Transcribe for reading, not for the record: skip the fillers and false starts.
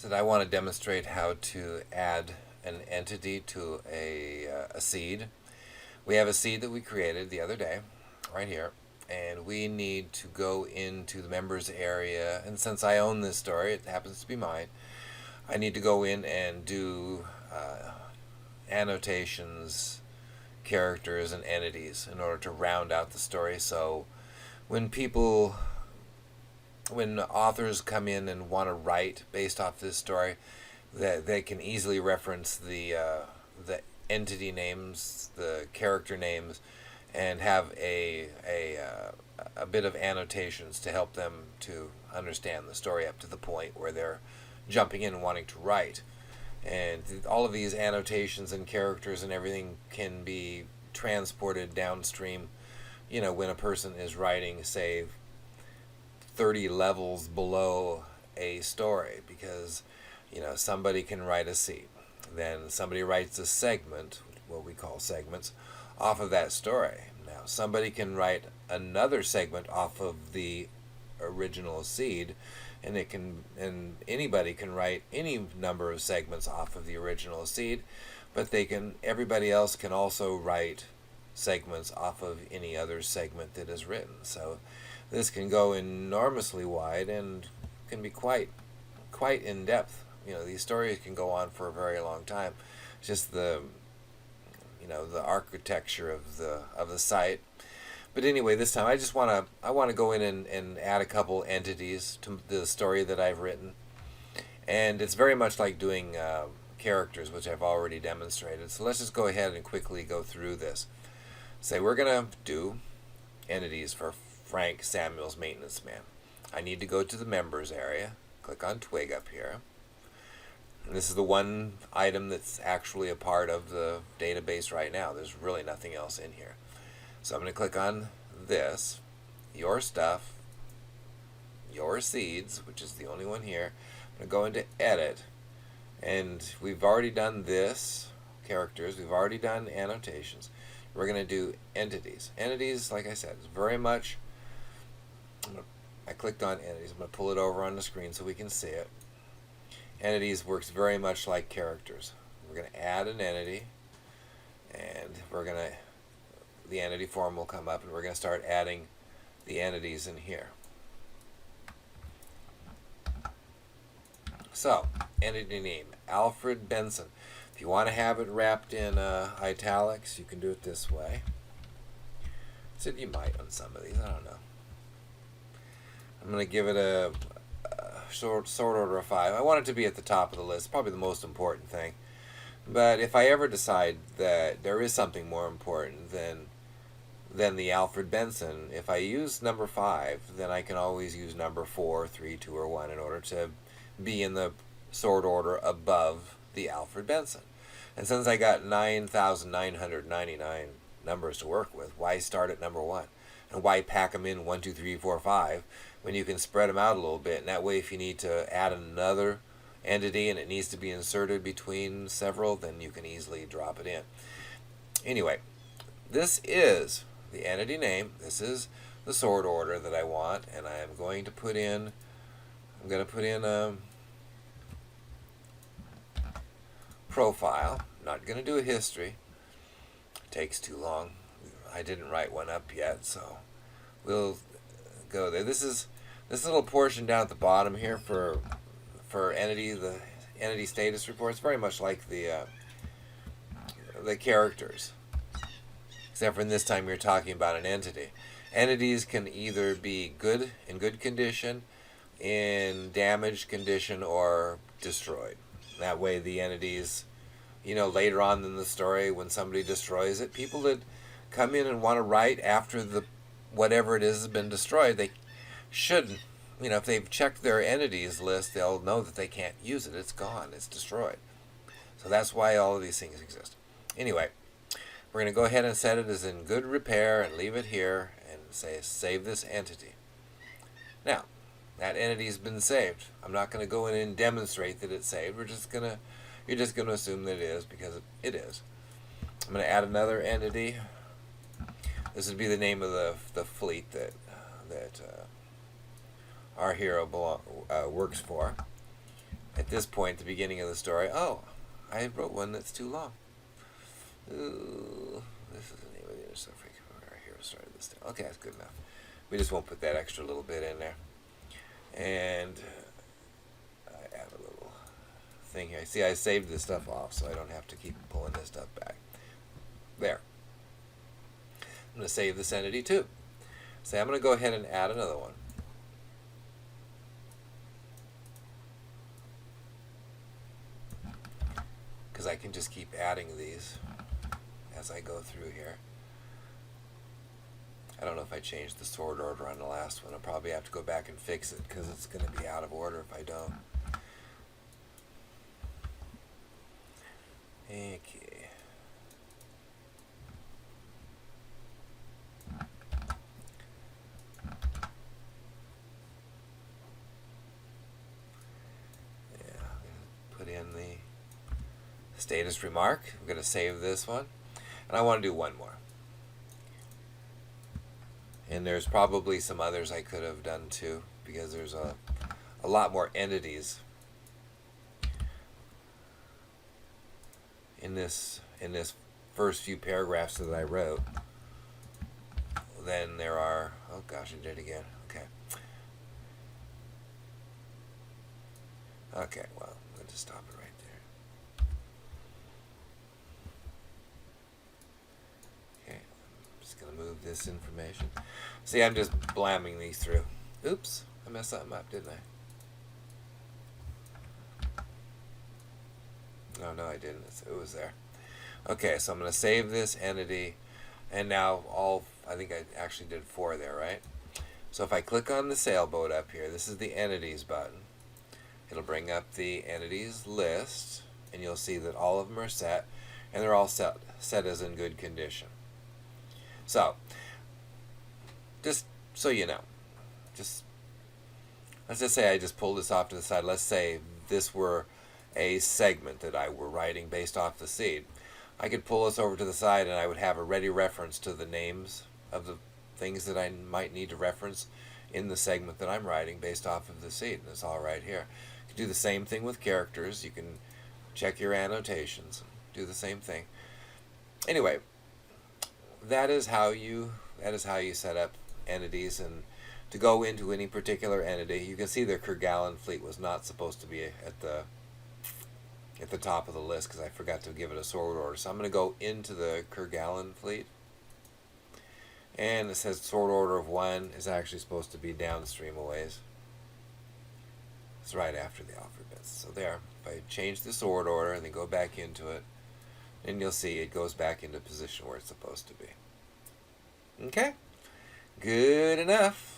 So I want to demonstrate how to add an entity to a seed. We have a seed that we created the other day, right here, and we need to go into the members area. And since I own this story, it happens to be mine, I need to go in and do annotations, characters, and entities in order to round out the story. So when authors come in and want to write based off this story, that they can easily reference the entity names, the character names, and have a bit of annotations to help them to understand the story up to the point where they're jumping in and wanting to write. And all of these annotations and characters and everything can be transported downstream. You know, when a person is writing, say, 30 levels below a story, because somebody can write a seed, then somebody writes a segment, what we call segments, off of that story. Now somebody can write another segment off of the original seed, and anybody can write any number of segments off of the original seed, but everybody else can also write segments off of any other segment that is written. So this can go enormously wide and can be quite in depth. These stories can go on for a very long time. Just the architecture of the site. But anyway, this time I want to go in and add a couple entities to the story that I've written, and it's very much like doing characters, which I've already demonstrated. So let's just go ahead and quickly go through this. Say we're gonna do entities for Frank Samuels, maintenance man. I need to go to the members area, click on twig up here. And this is the one item that's actually a part of the database right now. There's really nothing else in here. So I'm going to click on this, your stuff, your seeds, which is the only one here. I'm going to go into edit, and we've already done this, characters, we've already done annotations. We're going to do entities. Entities, like I said, is very much, I clicked on entities. I'm going to pull it over on the screen so we can see it. Entities works very much like characters. We're going to add an entity, and the entity form will come up, and we're going to start adding the entities in here. So, entity name, Alfred Benson. If you want to have it wrapped in italics, you can do it this way. So you might on some of these, I don't know. I'm going to give it a sort order of 5. I want it to be at the top of the list, probably the most important thing. But if I ever decide that there is something more important than the Alfred Benson, if I use number 5, then I can always use number 4, 3, 2, or 1 in order to be in the sort order above the Alfred Benson. And since I got 9,999 numbers to work with, why start at number 1? And why pack them in 1, 2, 3, 4, 5 when you can spread them out a little bit? And that way, if you need to add another entity and it needs to be inserted between several, then you can easily drop it in. Anyway, this is the entity name. This is the sort order that I want, and I am going to put in a profile. I'm not going to do a history. It takes too long. I didn't write one up yet, so we'll go there. This little portion down at the bottom here for entity, the entity status report. It's very much like the characters, except for in this time you're talking about an entity. Entities can either be in good condition, in damaged condition, or destroyed. That way the entities, later on in the story when somebody destroys it, people that come in and want to write after whatever it is has been destroyed, they should, if they've checked their entities list, they'll know that they can't use it. It's gone. It's destroyed. So that's why all of these things exist. Anyway, we're going to go ahead and set it as in good repair and leave it here and say save this entity. Now, that entity has been saved. I'm not going to go in and demonstrate that it's saved. You're just going to assume that it is, because it is. I'm going to add another entity. This would be the name of the fleet that our hero works for. this point, the beginning of the story, oh, I wrote one that's too long. Ooh, this is the name of the inner stuff. Our hero started this down. Okay, that's good enough. We just won't put that extra little bit in there. And I add a little thing here. See, I saved this stuff off, so I don't have to keep pulling this stuff back. There. I'm going to save this entity too. So I'm going to go ahead and add another one. Because I can just keep adding these as I go through here. I don't know if I changed the sort order on the last one. I'll probably have to go back and fix it because it's going to be out of order if I don't. Okay. Put in the status remark. I'm going to save this one. And I want to do one more. And there's probably some others I could have done too, because there's a lot more entities in this first few paragraphs that I wrote than there are. Oh gosh, I did it again. Okay. Okay, well, I'm going to stop it right there. Okay, I'm just going to move this information. See, I'm just blamming these through. Oops, I messed something up, didn't I? No, I didn't. It was there. Okay, so I'm going to save this entity, and now I think I actually did 4 there, right? So if I click on the sailboat up here, this is the entities button. It'll bring up the entities list, and you'll see that all of them are set, and they're all set as in good condition. So, just so you know, let's just say I just pulled this off to the side. Let's say this were a segment that I were writing based off the seed. I could pull this over to the side, and I would have a ready reference to the names of the things that I might need to reference in the segment that I'm writing based off of the seed. And it's all right here. You can do the same thing with characters. You can check your annotations, do the same thing. Anyway, that is how you set up entities. And to go into any particular entity, you can see the Kerguelen fleet was not supposed to be at the top of the list because I forgot to give it a sort order. So I'm going to go into the Kerguelen fleet, and it says sort order of 1 is actually supposed to be downstream a ways. It's right after the alphabets. So there, if I change the sort order and then go back into it, then you'll see it goes back into position where it's supposed to be. Okay? Good enough.